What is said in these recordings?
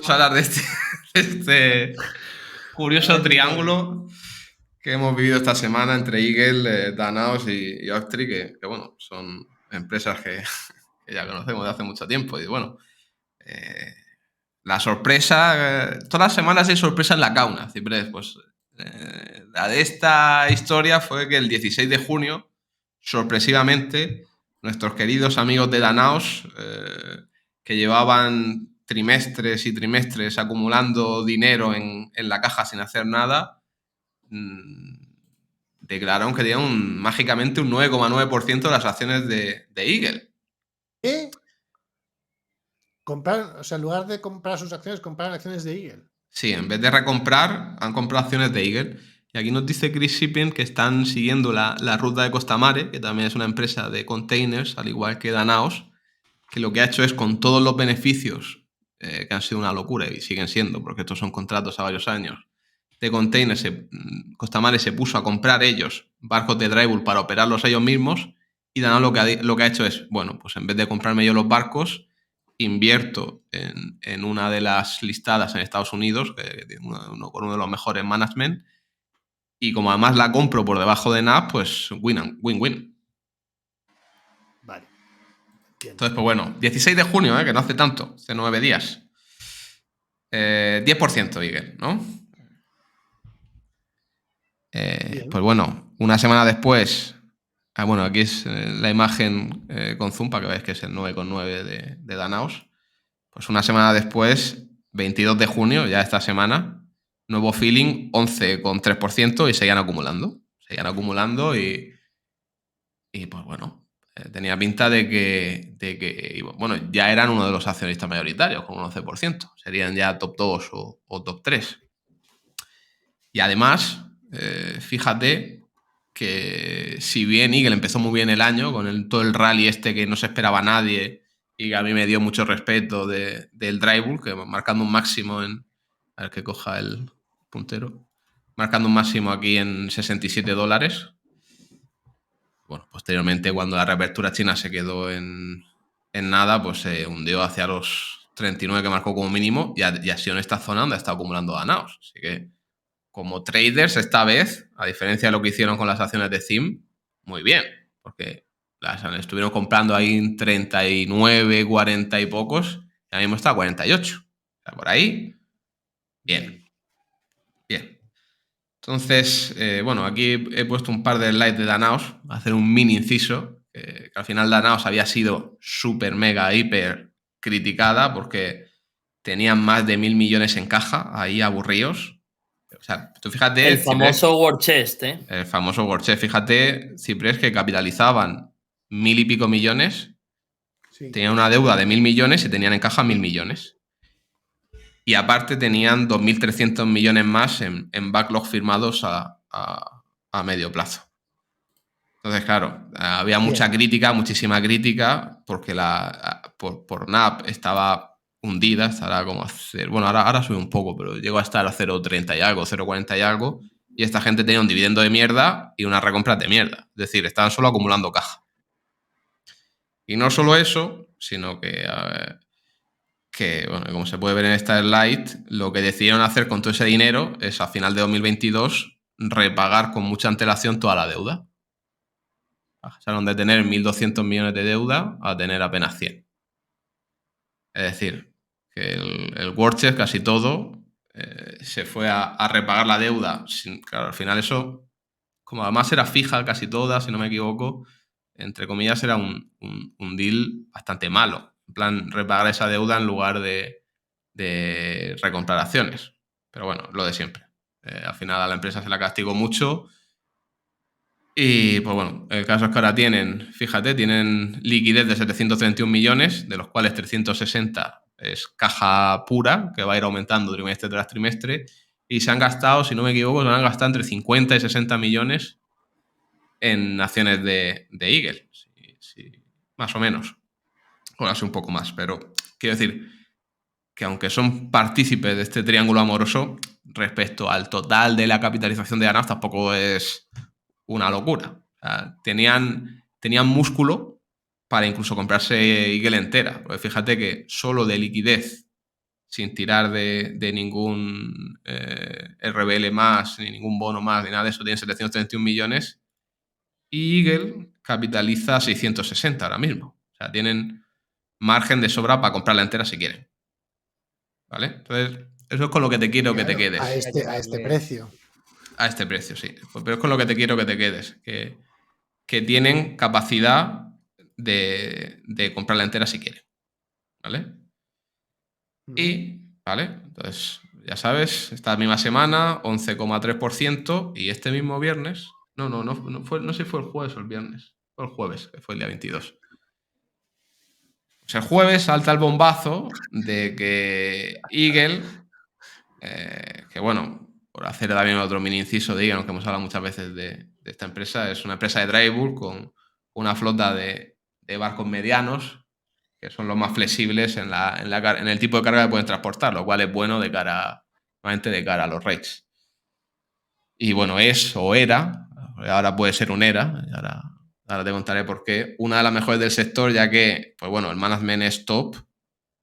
vamos a hablar de este curioso triángulo que hemos vivido esta semana entre Eagle, Danaos y Octree, que bueno, son empresas que ya conocemos de hace mucho tiempo. Y bueno, la sorpresa, todas las semanas hay sorpresa en la cauna, Ciprés. Pues la de esta historia fue que el 16 de junio, sorpresivamente, nuestros queridos amigos de Danaos, que llevaban trimestres y trimestres acumulando dinero en la caja sin hacer nada, declararon que tenían mágicamente un 9,9% de las acciones de Eagle. ¿Qué? Comprar, o sea, en lugar de comprar sus acciones, comprar acciones de Eagle. Sí, en vez de recomprar, han comprado acciones de Eagle. Y aquí nos dice Chris Shipping que están siguiendo la ruta de Costamare, que también es una empresa de containers, al igual que Danaos, que lo que ha hecho es, con todos los beneficios, que han sido una locura y siguen siendo, porque estos son contratos a varios años, de containers, Costamare se puso a comprar ellos barcos de dry bulk para operarlos ellos mismos, y Danaos lo que ha hecho es, bueno, pues en vez de comprarme yo los barcos, invierto en una de las listadas en Estados Unidos, que tiene uno de los mejores management, y como además la compro por debajo de NAV, pues win-win. Vale. Entiendo. Entonces, pues bueno, 16 de junio, que no hace tanto, hace 9 días. 10% Eagle, ¿no? Pues bueno, una semana después, bueno, aquí es la imagen con zoom para que veáis que es el 9,9 de Danaos. Pues una semana después, 22 de junio, ya esta semana, nuevo feeling, 11,3%, y seguían acumulando. Y pues bueno, tenía pinta de que bueno, ya eran uno de los accionistas mayoritarios, con un 11%. Serían ya top 2 o top 3. Y además, fíjate que si bien Eagle empezó muy bien el año, con todo el rally este que no se esperaba nadie y que a mí me dio mucho respeto del dry bulk, que marcando un máximo en... A ver que coja el puntero. Marcando un máximo aquí en $67. Bueno, posteriormente, cuando la reapertura china se quedó en nada, pues se hundió hacia los 39 que marcó como mínimo, y ha sido en esta zona donde ha estado acumulando Danaos. Así que, como traders, esta vez, a diferencia de lo que hicieron con las acciones de CIM, muy bien, porque las estuvieron comprando ahí en 39, 40 y pocos, y ahora mismo está a 48. O sea, por ahí, bien. Entonces, bueno, aquí he puesto un par de slides de Danaos, a hacer un mini inciso, que al final Danaos había sido súper, mega, hiper criticada porque tenían más de 1.000 millones en caja, ahí aburridos. O sea, tú fíjate... El famoso War Chest, ¿eh? El famoso War Chest. Fíjate, Ciprés, que capitalizaban 1.000 y pico millones, Sí. tenían una deuda de 1.000 millones y tenían en caja 1.000 millones. Y aparte tenían 2.300 millones más en backlog firmados a medio plazo. Entonces, claro, había mucha crítica, muchísima crítica, porque por NAP estaba hundida, estará como a cero. Bueno, ahora sube un poco, pero llegó a estar a 0,30 y algo, 0,40 y algo, y esta gente tenía un dividendo de mierda y unas recompras de mierda. Es decir, estaban solo acumulando caja. Y no solo eso, sino que bueno, como se puede ver en esta slide, lo que decidieron hacer con todo ese dinero es, a final de 2022, repagar con mucha antelación toda la deuda. Pasaron de tener 1.200 millones de deuda a tener apenas 100. Es decir, que el War Chest, casi todo, se fue a repagar la deuda. Claro, al final eso, como además era fija casi toda, si no me equivoco, entre comillas, era un deal bastante malo. En plan, repagar esa deuda en lugar de recomprar acciones. Pero bueno, lo de siempre. Al final a la empresa se la castigó mucho. Y pues bueno, el caso es que ahora tienen liquidez de 731 millones, de los cuales 360 es caja pura, que va a ir aumentando trimestre tras trimestre, y se han gastado, si no me equivoco, se han gastado entre 50 y 60 millones en acciones de Eagle. Sí, más o menos. Ahora sí un poco más, pero quiero decir que aunque son partícipes de este triángulo amoroso, respecto al total de la capitalización de Danaos, tampoco es una locura. O sea, tenían músculo para incluso comprarse Eagle entera. Porque fíjate que solo de liquidez sin tirar de ningún RBL más, ni ningún bono más, ni nada de eso, tienen 731 millones. Y Eagle capitaliza 660 ahora mismo. O sea, tienen margen de sobra para comprarla entera si quieren. ¿Vale? Entonces, eso es con lo que te quiero que te quedes. A este precio. A este precio, sí. Pero es con lo que te quiero que te quedes. Que tienen capacidad de comprarla entera si quieren. ¿Vale? Y, ¿vale? Entonces, ya sabes, esta misma semana, 11,3%. Y este mismo viernes. No sé si fue el jueves o el viernes. Fue el jueves, que fue el día 22. Pues el jueves salta el bombazo de que Eagle, que bueno, por hacer también otro mini inciso de Eagle, que hemos hablado muchas veces de esta empresa, es una empresa de dry bulk con una flota de barcos medianos, que son los más flexibles en el tipo de carga que pueden transportar, lo cual es bueno de cara a los rates. Y bueno, es o era, ahora puede ser un era, ahora te contaré por qué, una de las mejores del sector, ya que, pues bueno, el management es top,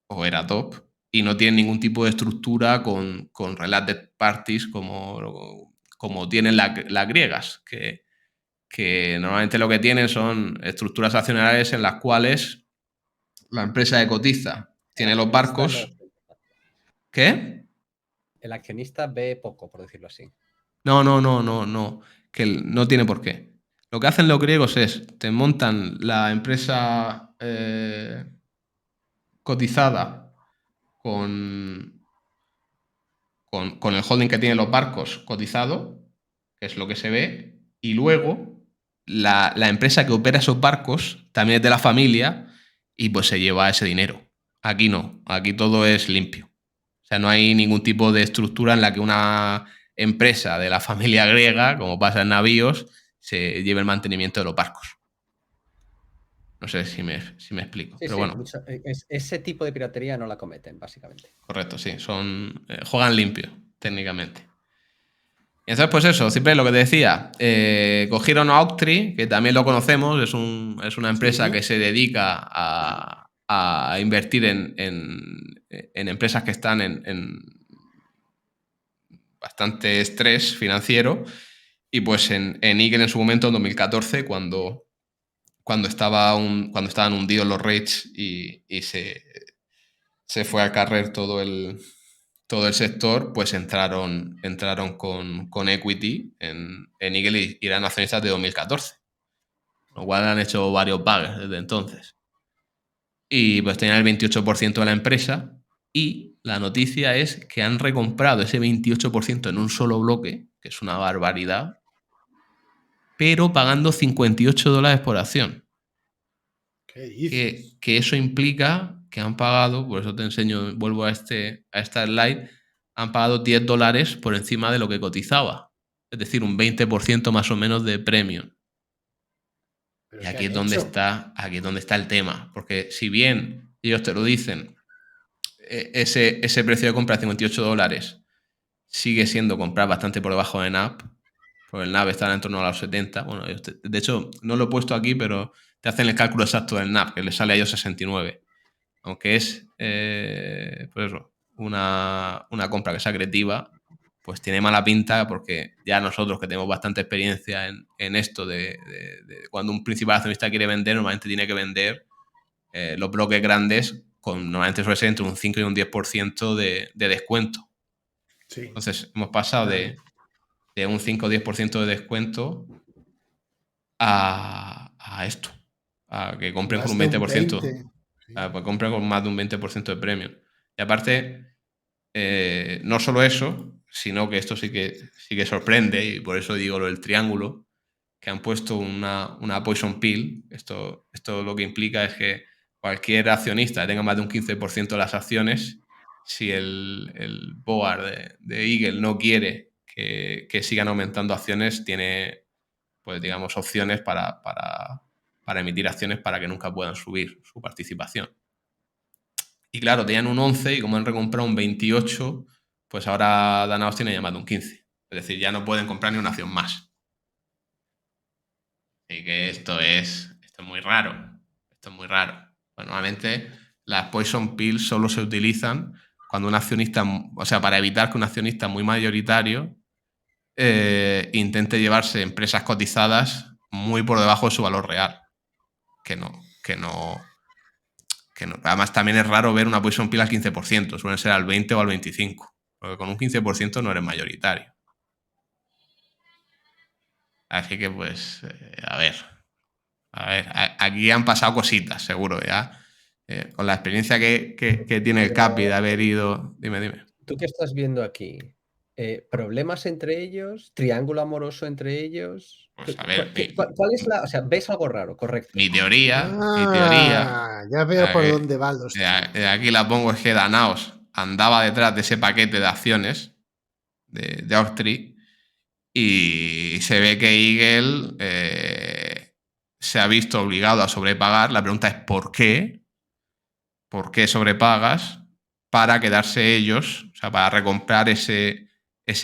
o era top, y no tiene ningún tipo de estructura con related parties como tienen las griegas, que normalmente lo que tienen son estructuras accionariales en las cuales la empresa que cotiza tiene los barcos. ¿Qué? El accionista ve poco, por decirlo así. No, que no tiene por qué. Lo que hacen los griegos es, te montan la empresa cotizada con el holding que tienen los barcos cotizado, que es lo que se ve, y luego la empresa que opera esos barcos también es de la familia y pues se lleva ese dinero. Aquí no, aquí todo es limpio. O sea, no hay ningún tipo de estructura en la que una empresa de la familia griega, como pasa en navíos, se lleve el mantenimiento de los barcos. No sé si me explico. Sí, pero sí, bueno. ese tipo de piratería no la cometen, básicamente. Correcto, sí. Juegan limpio, técnicamente. Y entonces, pues eso, siempre lo que te decía, cogieron a Octree, que también lo conocemos, es una empresa que se dedica a invertir en empresas que están en bastante estrés financiero. Y pues en Eagle en su momento, en 2014, cuando estaban hundidos los rates y se fue a carrer todo el sector, pues entraron con equity en Eagle y eran accionistas de 2014. Lo cual han hecho varios bugs desde entonces. Y pues tenían el 28% de la empresa y la noticia es que han recomprado ese 28% en un solo bloque, que es una barbaridad, pero pagando $58 por acción. ¿Qué dices? Que eso implica que han pagado, por eso te enseño, vuelvo a esta slide, han pagado $10 por encima de lo que cotizaba. Es decir, un 20% más o menos de premium. Y aquí es donde está el tema. Porque si bien ellos te lo dicen, ese precio de compra de $58 sigue siendo comprar bastante por debajo de NAV, porque el NAV está en torno a los 70. Bueno, de hecho, no lo he puesto aquí, pero te hacen el cálculo exacto del NAV, que les sale a ellos 69. Aunque es pues eso, una compra que es agretiva, pues tiene mala pinta porque ya nosotros que tenemos bastante experiencia en esto de cuando un principal accionista quiere vender, normalmente tiene que vender los bloques grandes normalmente suele ser entre un 5 y un 10% de descuento. Sí. Entonces hemos pasado de un 5 o 10% de descuento a esto, a que compren con un 20%. Pues compren con más de un 20% de premium. Y aparte, no solo eso, sino que esto sí que sorprende, y por eso digo lo del triángulo, que han puesto una poison pill. Esto lo que implica es que cualquier accionista que tenga más de un 15% de las acciones, si el board de Eagle no quiere que sigan aumentando acciones, tiene, pues digamos, opciones para emitir acciones para que nunca puedan subir su participación. Y claro, tenían un 11 y como han recomprado un 28, pues ahora Danaos tiene llamado un 15. Es decir, ya no pueden comprar ni una acción más. Así que esto es muy raro. Esto es muy raro. Pues normalmente las poison pills solo se utilizan cuando un accionista, o sea, para evitar que un accionista muy mayoritario intente llevarse empresas cotizadas muy por debajo de su valor real. Que no. Además, también es raro ver una position pill al 15%, suelen ser al 20 o al 25%, porque con un 15% no eres mayoritario. Así que, pues, a ver, aquí han pasado cositas, seguro, ya. Con la experiencia que tiene el Capi de haber ido... Dime. ¿Tú qué estás viendo aquí? ¿Problemas entre ellos? ¿Triángulo amoroso entre ellos? Pues, a ver, ¿Cuál es la...? O sea, ¿ves algo raro? Correcto. Mi teoría... Ya veo por dónde van los tiros. Aquí la pongo, es que Danaos andaba detrás de ese paquete de acciones de Oaktree y se ve que Eagle se ha visto obligado a sobrepagar. La pregunta es ¿por qué? ¿Por qué sobrepagas para quedarse ellos, o sea, para recomprar ese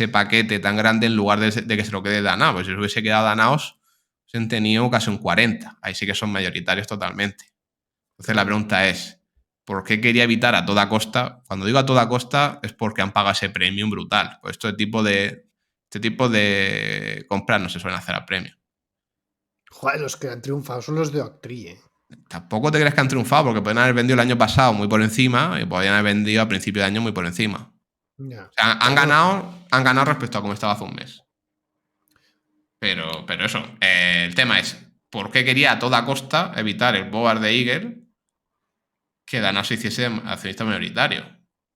paquete tan grande en lugar de que se lo quede Danaos? Pues si se hubiese quedado Danaos, se han tenido casi un 40%. Ahí sí que son mayoritarios totalmente. Entonces la pregunta es, ¿por qué quería evitar a toda costa? Cuando digo a toda costa es porque han pagado ese premium brutal. Pues este tipo de compras no se suelen hacer a premio. Joder, los que han triunfado son los de Oaktree. Tampoco te crees que han triunfado, porque pueden haber vendido el año pasado muy por encima y podrían haber vendido a principio de año muy por encima. Ya. O sea, han ganado respecto a cómo estaba hace un mes. Pero eso, el tema es, ¿por qué quería a toda costa evitar el board de Eagle que Danaos se hiciese accionista minoritario?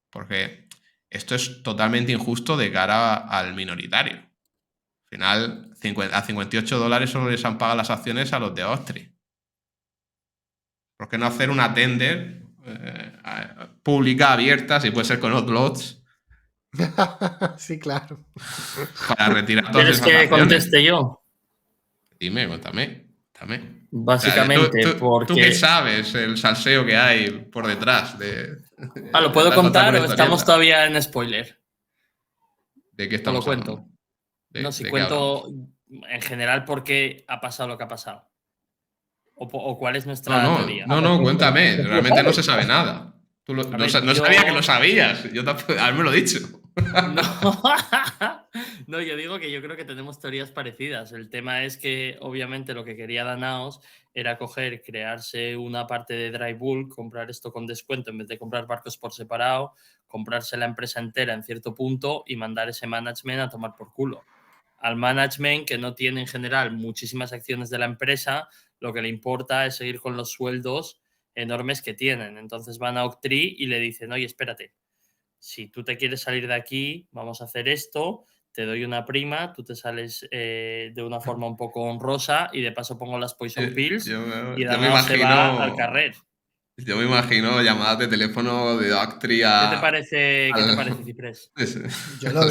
Porque esto es totalmente injusto de cara al minoritario. Al final, a $58 solo les han pagado las acciones a los de Oaktree. ¿Por qué no hacer una tender pública, abierta, si puede ser con outlots? Sí, claro. Para retirar todas ¿Quieres esas que acciones. conteste yo? Dime, cuéntame. Básicamente, porque... ¿Tú qué sabes el salseo que hay por detrás de... ¿Lo puedo contar o estamos todavía en spoiler? ¿De qué estamos hablando? Lo cuento. Si cuento en general por qué ha pasado lo que ha pasado. O cuál es nuestra teoría. No, cuéntame. Realmente no se sabe nada. No sabía que lo sabías. Haberme lo dicho. No, yo digo que yo creo que tenemos teorías parecidas. El tema es que, obviamente, lo que quería Danaos era crearse una parte de dry bulk, comprar esto con descuento en vez de comprar barcos por separado, comprarse la empresa entera en cierto punto y mandar ese management a tomar por culo. Al management, que no tiene en general muchísimas acciones de la empresa, lo que le importa es seguir con los sueldos enormes que tienen. Entonces van a Oaktree y le dicen, oye, espérate, si tú te quieres salir de aquí, vamos a hacer esto, te doy una prima, tú te sales de una forma un poco honrosa y de paso pongo las poison pills y Danaos se va al carrer. Yo me imagino llamadas de teléfono de Oaktree a... ¿Qué te parece, Ciprés? Yo lo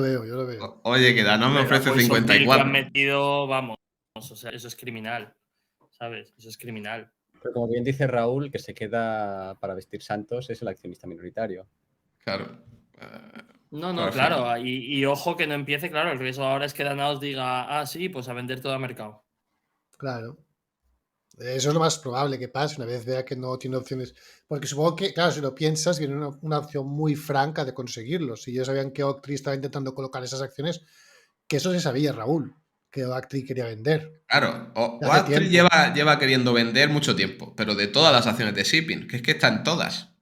veo. Oye, que Danaos me ofrece 54. Que han metido, vamos, o sea, eso es criminal, ¿sabes? Eso es criminal. Pero como bien dice Raúl, que se queda para vestir santos es el accionista minoritario. Claro. No, claro. Y ojo que no empiece, claro. El riesgo ahora es que Danaos diga, sí, pues a vender todo a mercado. Claro. Eso es lo más probable que pase una vez vea que no tiene opciones. Porque supongo que, claro, si lo piensas, viene una opción muy franca de conseguirlo. Si ellos sabían que Oaktree estaba intentando colocar esas acciones, que eso se sabía, Raúl, que Oaktree quería vender. Claro, Oaktree lleva queriendo vender mucho tiempo, pero de todas las acciones de shipping, que es que están todas.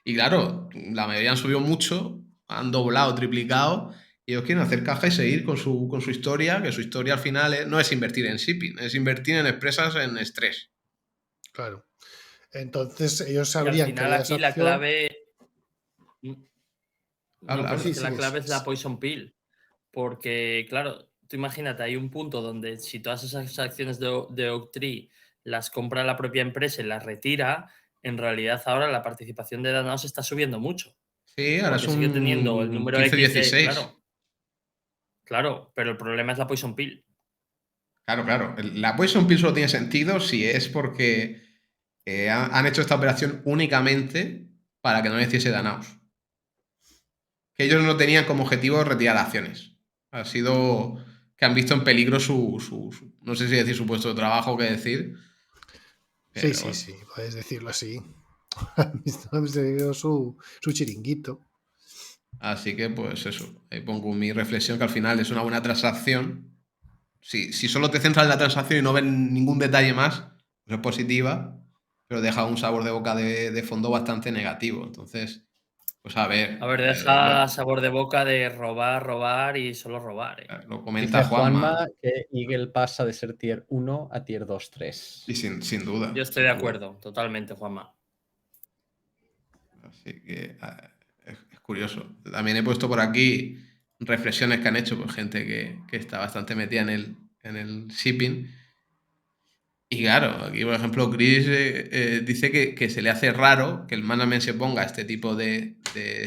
Y claro, la mayoría han subido mucho, han doblado, triplicado, y ellos quieren hacer caja y seguir con su historia, que su historia al final no es invertir en shipping, es invertir en empresas en estrés. Claro. Entonces ellos sabrían que aquí opción... la clave... la clave es la poison pill. Porque, claro, tú imagínate, hay un punto donde si todas esas acciones de Oaktree las compra la propia empresa y las retira, en realidad ahora la participación de Danaos está subiendo mucho. Sí, ahora es un sigue teniendo el número 15-16. Claro, pero el problema es la poison pill. Claro. La poison pill solo tiene sentido si es porque han hecho esta operación únicamente para que no le hiciese Danaos. Que ellos no tenían como objetivo retirar acciones. Ha sido que han visto en peligro no sé si decir su puesto de trabajo o qué decir. Pero... Sí, puedes decirlo así. Se dio su chiringuito. Así que, pues eso, ahí pongo mi reflexión, que al final es una buena transacción. Si solo te centras en la transacción y no ves ningún detalle más, pues es positiva, pero deja un sabor de boca de fondo bastante negativo. Entonces, pues a ver, A ver, deja sabor de boca de robar y solo robar. lo comenta Dice Juanma. Juanma que Eagle pasa de ser tier 1 a tier 2-3. Y sin duda. Yo estoy de acuerdo, totalmente, Juanma. Así que es curioso. También he puesto por aquí reflexiones que han hecho por gente que está bastante metida en el shipping. Y claro, aquí por ejemplo Chris dice que se le hace raro que el management se ponga a este tipo de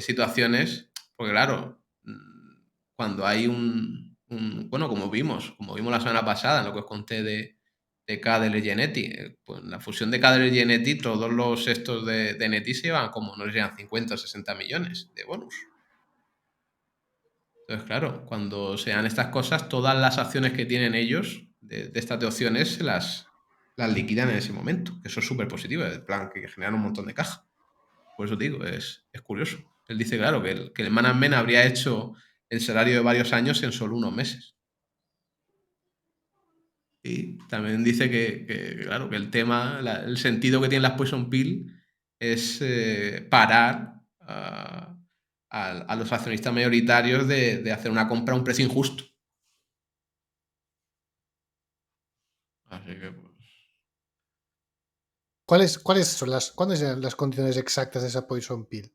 situaciones, porque claro, cuando hay bueno, como vimos la semana pasada en lo que os conté de Cadel y Geneti, pues en la fusión de Cadel y Geneti, todos los estos de Neti se llevan como, no sé si eran 50 o 60 millones de bonus. Entonces, claro, cuando se dan estas cosas, todas las acciones que tienen ellos de estas de opciones se las liquidan en ese momento. Eso es súper positivo, en plan que generan un montón de caja. Por eso digo, es curioso. Él dice, claro, que el management habría hecho el salario de varios años en solo unos meses. Y también dice claro, que el tema, el sentido que tienen las Poison Pill es parar a los accionistas mayoritarios de hacer una compra a un precio injusto. Así que pues... ¿Cuáles son las condiciones exactas de esa Poison Pill?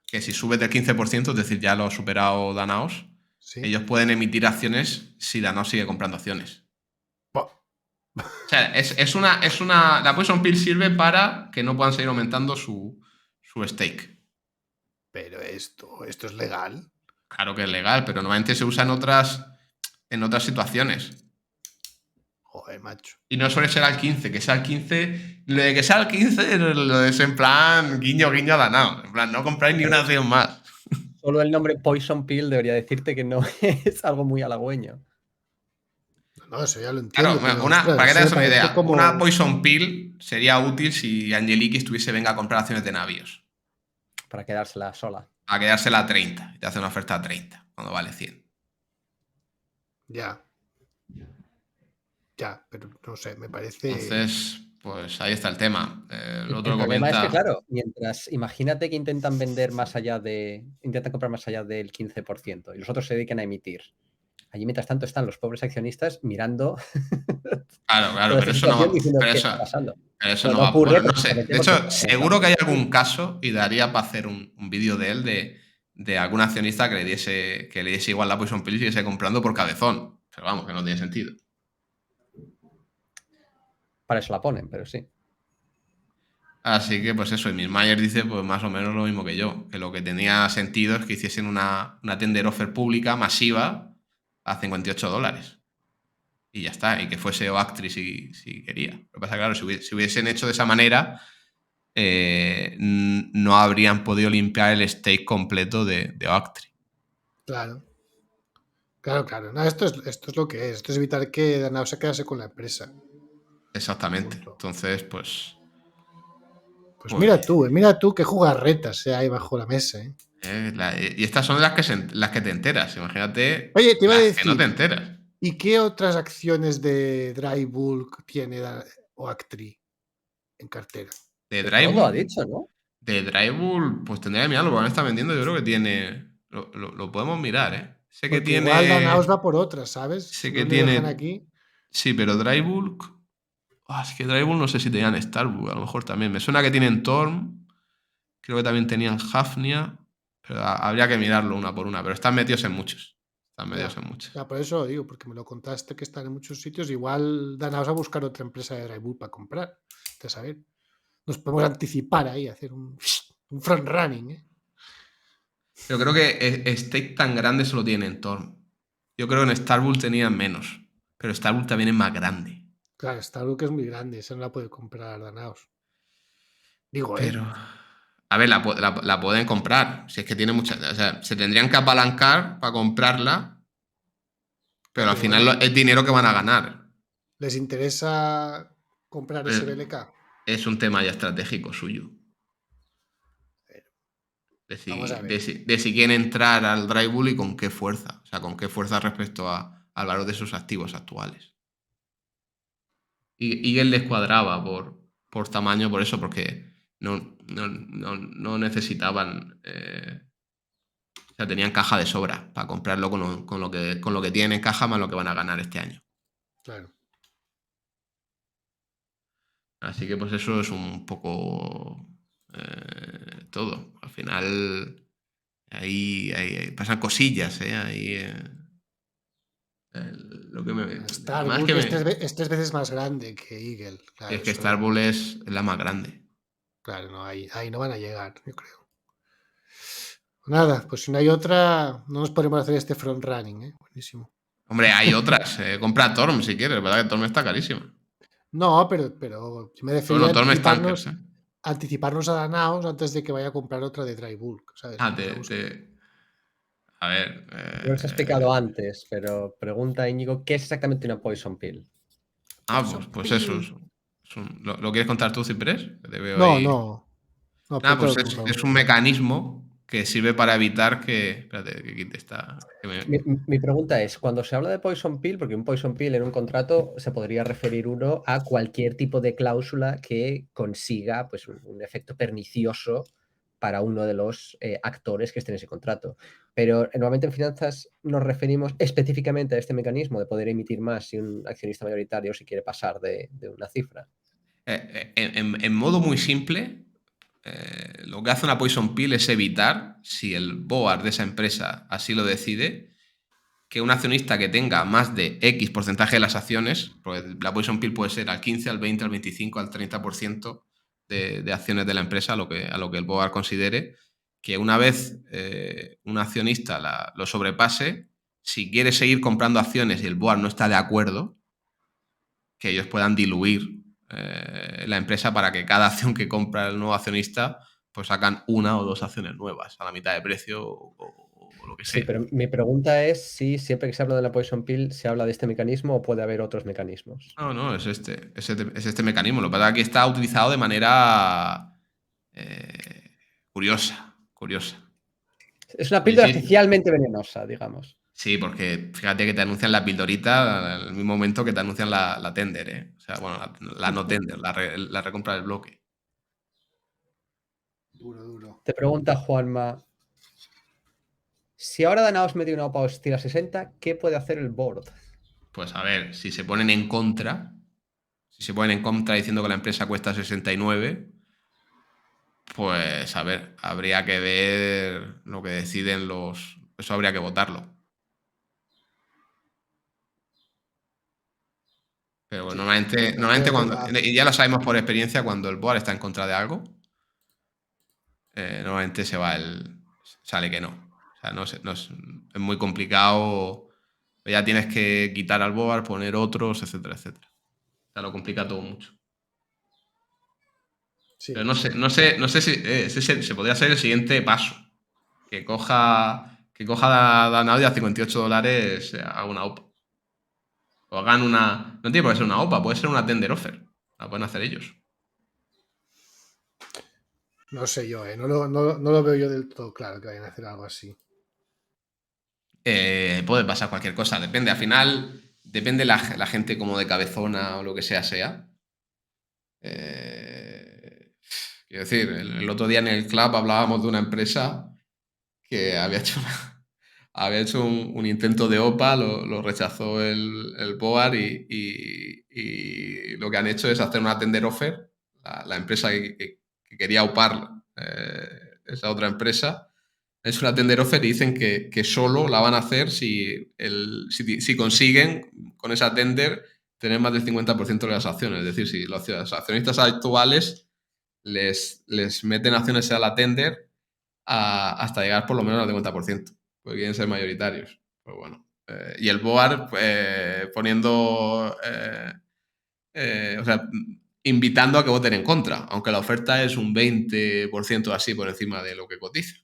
Que si sube del 15%, es decir, ya lo ha superado Danaos, ¿Sí? ellos pueden emitir acciones si Danaos sigue comprando acciones. O sea, la Poison Pill sirve para que no puedan seguir aumentando su stake. Pero esto es legal. Claro que es legal, pero normalmente se usa en otras situaciones. Joder, macho. Y no suele ser al 15, que sea al 15. Lo de que sea al 15 lo es en plan guiño a Danao. En plan, no compráis ni una acción más. Solo el nombre Poison Pill debería decirte que no es algo muy halagüeño. No, eso ya lo entiendo. Claro, pero, para que te hagas una idea, como... una Poison Pill sería útil si Angeliki estuviese venga a comprar acciones de navíos. Para quedársela sola. A quedársela a 30. Y te hace una oferta a 30, cuando vale 100. Ya, pero no sé, me parece... Entonces, pues ahí está el tema. El otro problema comenta... es que, claro, imagínate que intentan vender intentan comprar más allá del 15% y los otros se dedican a emitir. Allí, mientras tanto, están los pobres accionistas mirando. Claro, pero eso no va. ¿Qué está pasando? Pero eso Pero no va a ocurre ocurrir. No sé. precisamente De hecho, porque- seguro que hay algún caso y daría para hacer un vídeo de él de algún accionista que le diese igual la Poison Pill y siguiese comprando por cabezón. Pero vamos, que no tiene sentido. Para eso la ponen, pero sí. Así que, pues eso, y Mayer dice pues más o menos lo mismo que yo, que lo que tenía sentido es que hiciesen una tender offer pública masiva a $58. Y ya está, y que fuese Oactry si quería. Lo que pasa, claro, si hubiesen hecho de esa manera, no habrían podido limpiar el stake completo de Oactry. Claro. No, esto es lo que es. Esto es evitar que Danao se quedase con la empresa. Exactamente. Punto. Entonces, pues mira tú qué jugarretas hay bajo la mesa. y estas son las que te enteras. Imagínate. Oye, te iba a las decir, que no te enteras. ¿y qué otras acciones de Dry Bulk tiene Oactry en cartera? De Todo Drybull, ha dicho, ¿no? de Drybull, pues tendría que mirarlo, porque me está vendiendo. Yo creo que tiene. Lo podemos mirar, ¿eh? Sé que Porque tiene. igual Danaos va por otras, ¿sabes? Sé Si que no le dejan tiene. aquí. Sí, pero Drybulk. Es que Drybulk no sé si tenían Starbuck, a lo mejor también. Me suena que tienen Torm. Creo que también tenían Hafnia. Pero habría que mirarlo una por una. Pero están metidos en muchos. Ya, por eso digo, porque me lo contaste que están en muchos sitios. Igual Danaos a buscar otra empresa de Dry Bulk para comprar. A saber. Nos podemos anticipar ahí, hacer un front running, ¿eh? Yo creo que stake tan grande solo tiene en Torm. Yo creo que en Starbuck tenían menos. Pero Starbuck también es más grande. Claro, Starbuck es muy grande, esa no la puede comprar Danaos. Digo, Pero. A ver, la pueden comprar. Si es que tiene muchas. O sea, se tendrían que apalancar para comprarla. Pero al final bueno, es dinero que van a ganar. ¿les interesa comprar ese BLK? Es un tema ya estratégico suyo. Vamos a ver. de si quieren entrar al dry bull y con qué fuerza. O sea, con qué fuerza respecto al valor de sus activos actuales. Y él les cuadraba por tamaño, por eso, porque no necesitaban. O sea, tenían caja de sobra para comprarlo con lo que tienen en caja más lo que van a ganar este año. Claro. Así que pues eso es un poco todo. Al final ahí pasan cosillas, ¿eh? Ahí, lo que Star más Bull que es 3 veces más grande que Eagle. Claro, es que eso, Star Bull es la más grande. claro, no, ahí no van a llegar, yo creo. Nada, pues si no hay otra, no nos podemos hacer este front running, ¿eh? Buenísimo. Hombre, hay otras. Compra Torm si quieres, ¿verdad? Que Torm está carísima. No, pero yo me refería a Bueno, Torm es tankers, ¿eh? anticiparnos a Danaos antes de que vaya a comprar otra de Dry Bulk, ¿sabes? Ah, Me gusta. a ver. Yo os he explicado antes, pero pregunta Íñigo, ¿qué es exactamente una Poison Pill? Pues eso. ¿Lo quieres contar tú, Ciprés? Que te veo No, ahí. no. No, Nada, pues cuéntalo tú, Raúl. es un mecanismo que sirve para evitar que. Espérate, que quite esta. Mi pregunta es, cuando se habla de Poison Pill, porque un Poison Pill en un contrato se podría referir uno a cualquier tipo de cláusula que consiga pues, un efecto pernicioso para uno de los actores que esté en ese contrato. Pero normalmente en finanzas nos referimos específicamente a este mecanismo de poder emitir más si un accionista mayoritario se quiere pasar de una cifra. En modo muy simple, lo que hace una Poison Pill es evitar, si el board de esa empresa así lo decide, que un accionista que tenga más de X porcentaje de las acciones, porque la Poison Pill puede ser al 15, al 20, al 25, al 30% de acciones de la empresa, a lo que el board considere, que una vez un accionista lo sobrepase, si quiere seguir comprando acciones y el board no está de acuerdo, que ellos puedan diluir la empresa para que cada acción que compra el nuevo accionista pues sacan una o dos acciones nuevas a la mitad de precio o lo que sea. Sí, pero mi pregunta es si siempre que se habla de la Poison Pill se habla de este mecanismo o puede haber otros mecanismos. No, es este mecanismo. Lo que pasa es que está utilizado de manera curiosa. Es una Sí, píldora sí. artificialmente venenosa, digamos. Sí, porque fíjate que te anuncian la pildorita en el mismo momento que te anuncian la tender, ¿eh? O sea, bueno, la no tender, la recompra del bloque. Duro. Te pregunta Juanma, si ahora Danaos mete una OPA hostil a 60, ¿qué puede hacer el board? Pues a ver, si se ponen en contra diciendo que la empresa cuesta 69, pues a ver, habría que ver lo que deciden eso habría que votarlo. Pero bueno, normalmente y ya lo sabemos por experiencia, cuando el board está en contra de algo, normalmente sale que no. O sea, es muy complicado. Ya tienes que quitar al board, poner otros, etcétera. O sea, lo complica todo mucho. Sí. Pero no sé si ese se podría ser el siguiente paso. Que coja Danao y a $58 haga una OPA. O hagan una. No tiene por qué ser una OPA, puede ser una tender offer. La pueden hacer ellos. No sé yo, no lo veo yo del todo claro que vayan a hacer algo así. Puede pasar cualquier cosa, depende. Al final, depende la gente como de cabezona o lo que sea. Quiero decir, el otro día en el club hablábamos de una empresa que había hecho un intento de OPA, lo rechazó el board y lo que han hecho es hacer una tender offer. La empresa que quería OPAR, esa otra empresa, es una tender offer y dicen que solo la van a hacer si consiguen con esa tender tener más del 50% de las acciones. Es decir, si los accionistas actuales les meten acciones a la tender hasta llegar por lo menos al 50%, porque quieren ser mayoritarios. Pues bueno. Y el board poniendo, o sea, invitando a que voten en contra, aunque la oferta es un 20% así por encima de lo que cotiza.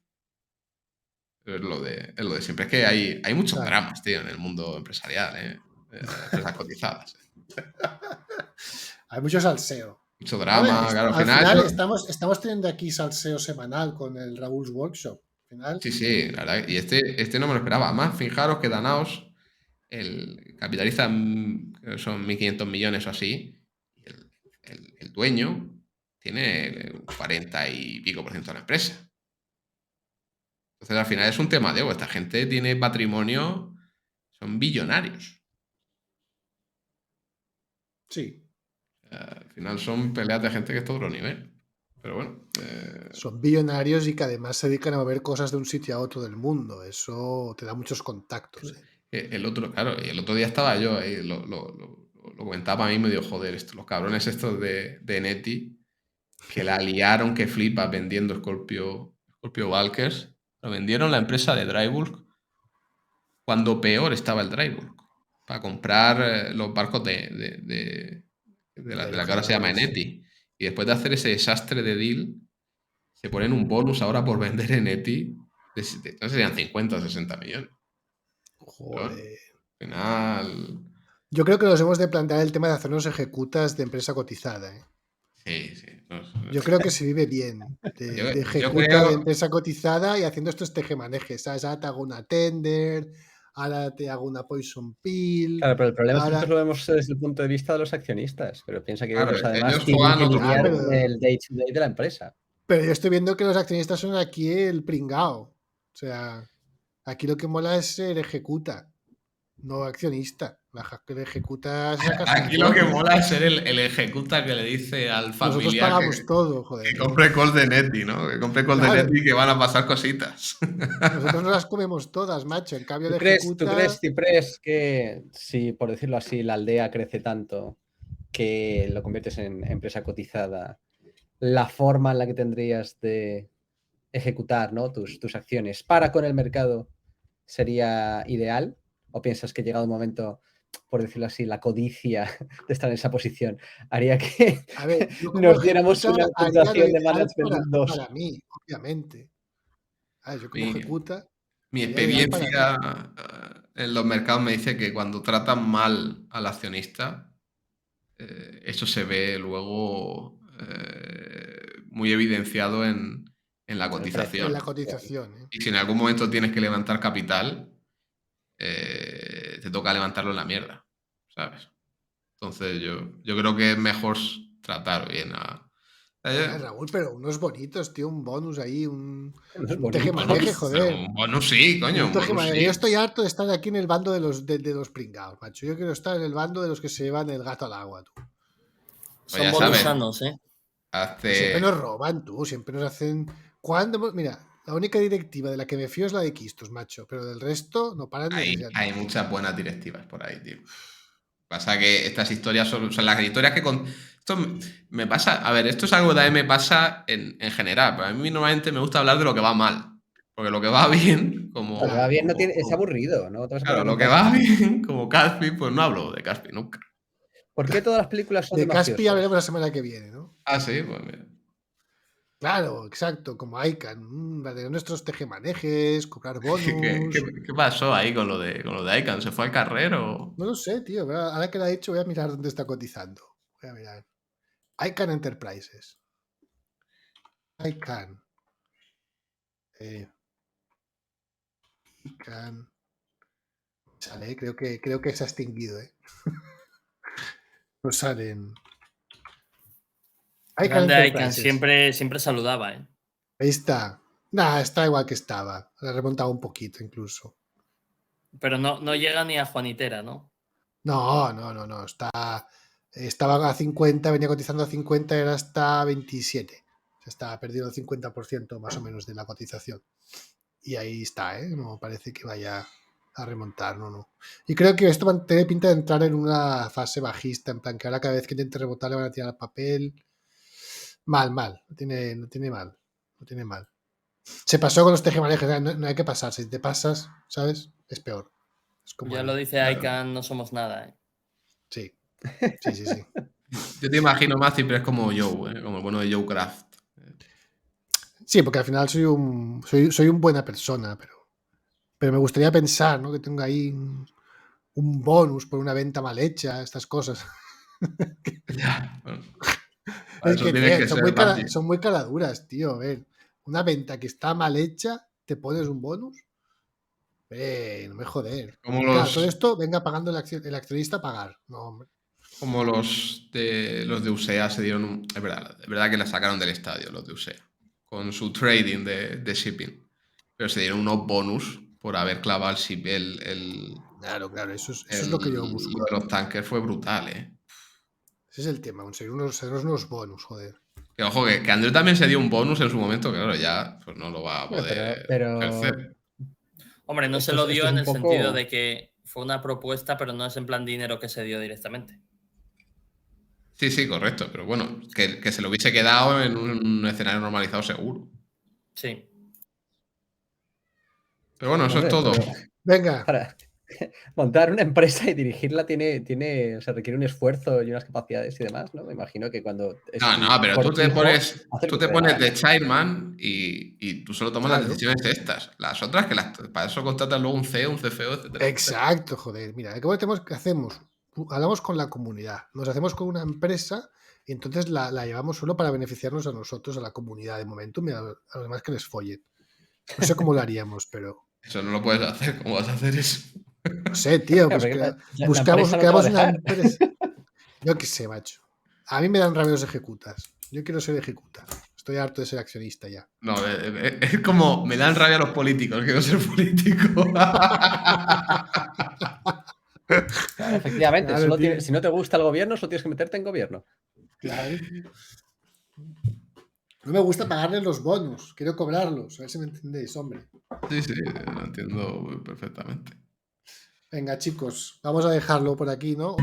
Es lo de siempre. Es que hay muchos dramas, tío, en el mundo empresarial, empresas cotizadas. Hay mucho salseo. mucho A ver, drama. Claro, al al final final eso- estamos teniendo aquí salseo semanal con el Raúl's Workshop. Al final, Sí, sí, la verdad. Y este no me lo esperaba. Además, fijaros que Danaos capitaliza, creo que son 1.500 millones o así. Y el dueño tiene un 40 y pico por ciento de la empresa. Entonces, al final es un tema de ego. Esta gente tiene patrimonio, son billonarios. sí, Al final son peleas de gente que es todo otro nivel. Pero bueno. son billonarios y que además se dedican a mover cosas de un sitio a otro del mundo. Eso te da muchos contactos. Claro, y el otro día estaba yo, lo comentaba a mí, me dijo, joder, los cabrones estos de Neti, que la liaron que flipa vendiendo Scorpio Valkers, lo vendieron la empresa de Drybulk cuando peor estaba el Drybulk, para comprar los barcos de la que ahora se llama Eneti. Y después de hacer ese desastre de deal, se ponen un bonus ahora por vender Eneti, no sé, serían 50 o 60 millones. Pero bueno, Joder. al final... Yo creo que nos hemos de plantear el tema de hacernos ejecutas de empresa cotizada. Sí, sí. Yo creo que se vive bien de ejecuta de empresa cotizada y haciendo estos tejemanejes, ¿sabes? Ahora te hago una tender, ahora te hago una poison pill. Claro, pero el problema es que ahora... nosotros lo vemos desde el punto de vista de los accionistas, pero piensa que Claro, ellos además ellos tienen juegan que otro lidiar juego. con el day-to-day de la empresa. Pero yo estoy viendo que los accionistas son aquí el pringao. O sea, aquí lo que mola es ser ejecuta, no accionista. El ejecuta se saca Aquí lo que mola es ser el ejecuta que le dice al Nosotros familiar pagamos todo, joder. que compre calls de Neti, ¿no? Que compre calls de Neti que van a pasar cositas. Nosotros no las comemos todas, macho. En cambio, el ¿Tú ejecuta... crees, Ciprés, que si, por decirlo así, la aldea crece tanto que lo conviertes en empresa cotizada, la forma en la que tendrías de ejecutar, ¿no?, tus acciones para con el mercado sería ideal? ¿O piensas que llegado un momento, por decirlo así, la codicia de estar en esa posición haría que A ver, yo como nos diéramos ejecuta una haría lo puntuación de ideal management 2? para mí, obviamente. A ver, yo como Mi, ejecuta mi haría lo ideal para mí. experiencia en los mercados me dice que cuando tratan mal al accionista, eso se ve luego muy evidenciado en la En el cotización. En la cotización. Y si en algún momento tienes que levantar capital, te toca levantarlo en la mierda, ¿sabes? Entonces yo creo que es mejor tratar bien a... Raúl, pero unos bonitos, tío, un bonus ahí, un bonito. tejemaneje, joder. Bueno, sí, coño, Un bueno, tejemaneje. sí. Yo estoy harto de estar aquí en el bando de los pringados, macho. Yo quiero estar en el bando de los que se llevan el gato al agua, tú. Pues Son ya sabes, bonusanos, ¿eh? Siempre nos roban, tú, siempre nos hacen... Mira, la única directiva de la que me fío es la de Quistos, macho, pero del resto no paran de... hay muchas buenas directivas por ahí, tío. Pasa que estas historias son las historias que... Esto me pasa... A ver, esto es algo que también me pasa en general, pero a mí normalmente me gusta hablar de lo que va mal. Porque lo que va bien, como... Lo que va bien es aburrido, ¿no? Claro, lo que va bien, como Caspi, pues no hablo de Caspi nunca. ¿Por qué todas las películas son De Caspi mafiosos? hablaremos la semana que viene, ¿no? Ah, sí, pues mira. Claro, exacto, como ICANN, de nuestros tejemanejes, cobrar bonus. ¿Qué pasó ahí con lo de ICANN? ¿Se fue al carrero? No lo sé, tío. Ahora que lo ha dicho, voy a mirar dónde está cotizando. Voy a mirar. ICANN Enterprises. ICANN. ICANN. Sale, creo que se ha extinguido, ¿eh? No salen. ICANN Grande Icahn, Enterprises. siempre saludaba, ¿eh? Ahí está. Nah, está igual que estaba. Le ha remontado un poquito incluso. Pero no llega ni a Juanitera, ¿no? No. Estaba a 50, venía cotizando a 50, era hasta 27. Se estaba perdiendo el 50% más o menos de la cotización. Y ahí está, ¿eh? No parece que vaya a remontar, no. Y creo que esto tiene pinta de entrar en una fase bajista, en plan que ahora cada vez que intente rebotar le van a tirar el papel. Mal. No tiene mal. Se pasó con los tejemanejes, no hay que pasarse. Si te pasas, ¿sabes? Es peor. Es como Ya lo dice Icahn, no somos nada, ¿eh? Sí. Yo te imagino más siempre es como Joe, como el bueno de Joe Craft. Sí, porque al final soy un buena persona, pero me gustaría pensar, ¿no? Que tengo ahí un bonus por una venta mal hecha, estas cosas. Ya, bueno. Para Es eso que tienes que son, ser Bungie. son muy caladuras, tío. A ver, una venta que está mal hecha, ¿te pones un bonus? No me joder. Como Claro, todo los, esto venga pagando el accionista a pagar. No, hombre. como los de USEA se dieron es verdad que la sacaron del estadio, los de USEA, con su trading de shipping. Pero se dieron unos bonus por haber clavado el ship, Claro, eso es lo que yo busco. lo de los tankers fue brutal, ¿eh? Ese es el tema, conseguir unos bonus, joder. Que ojo, que Andrew también se dio un bonus en su momento, que claro, ya pues no lo va a Bueno, poder pero ejercer. Hombre, no se Esto lo es dio en un el poco- sentido de que fue una propuesta, pero no es en plan dinero que se dio directamente. Sí, correcto, pero bueno, que se lo hubiese quedado en un escenario normalizado seguro. Sí. Pero bueno, eso Hombre, es todo. pero Venga, para montar una empresa y dirigirla o sea, requiere un esfuerzo y unas capacidades y demás, ¿no? Me imagino que cuando es No, tu pero tú te cortijo, pones, hacer tú lo te que te dé la pones de gana. chairman y tú solo tomas las Claro. decisiones estas. Las otras, para eso contratas luego un CEO, un CFO, etcétera. Exacto, joder. Mira, ¿qué hacemos? Hablamos con la comunidad, nos hacemos con una empresa y entonces la llevamos solo para beneficiarnos a nosotros, a la comunidad de momento, y a los demás que les follen. No sé cómo lo haríamos, pero Eso no lo puedes hacer. ¿Cómo vas a hacer eso? no sé, tío, pues La buscamos, empresa no te va a creamos una dejar. empresa. Yo qué sé, macho. A mí me dan rabia los ejecutas. Yo quiero ser ejecuta. Estoy harto de ser accionista ya. No, es como me dan rabia los políticos, quiero ser político. Claro, efectivamente, Claro, tío. si no te gusta el gobierno, solo tienes que meterte en gobierno. Claro. No me gusta pagarles los bonos, quiero cobrarlos, a ver si me entendéis, hombre. Sí, lo entiendo perfectamente. Venga, chicos, vamos a dejarlo por aquí, ¿no?